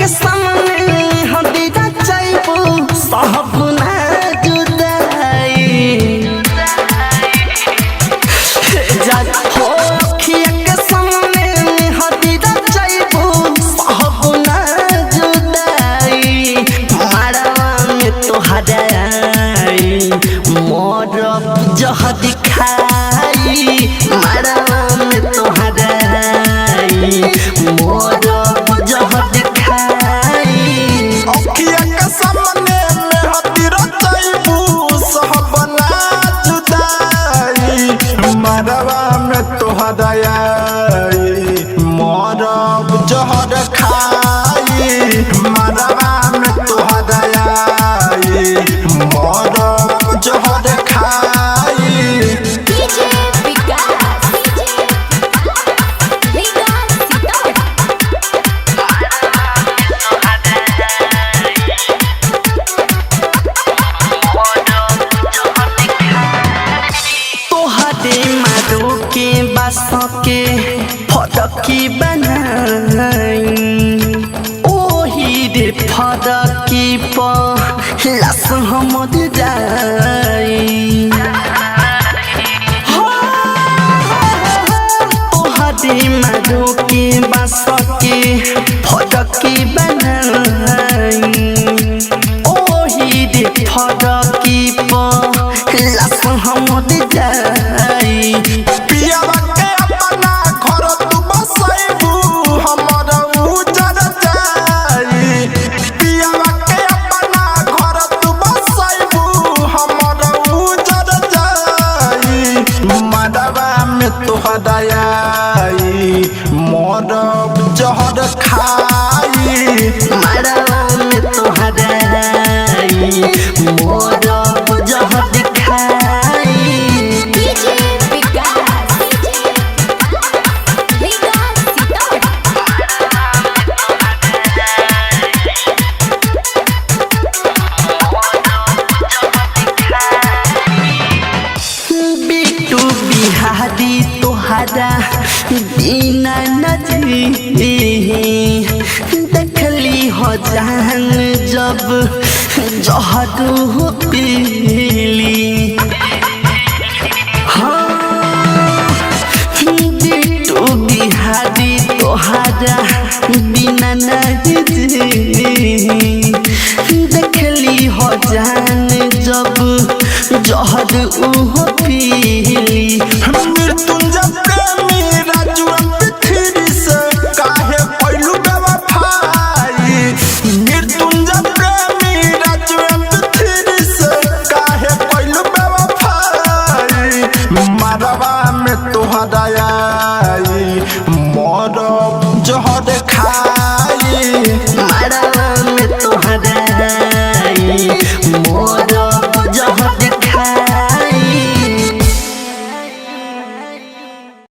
के सामने हदीरा चाइबो सब ना जुदाई जा हो अखिया के सामने हदीरा चाइबो सब ना जुदाई मारवा में तोहरा मोर जह दिखाई मारवा में तोहरा मोर जह दिखाई अखिया के सामने में हदीरा चाइबो सब ना जुदाई मारवा में तोहरा मोर जहर खाई मारवा में तोहरा मोर जहर खाई डीजे विकास तोहरे मारो के बास के फटकी बनाई ओही रे फटकी पर लाश हम जाई तोहरे मारो के बास के फटकी बनाई ओही रे फटकी पर लाश हम जाई पियावा के अपना घर तू बसैबू हमर उजर जाई पियावा के अपना घर तू बसैबू हमर उजर जाई मारवा में तोहरा मोर जहर खाई मारवा में तोहरा मोर जहर खाई डीजे विकास बिटू बिहारी तोहरा बिना नजरी देखली हो जान जब जहर हो पीली हाँ बिटू बिहारी तोहरा बिना नजरी देखली हो जान जब जहर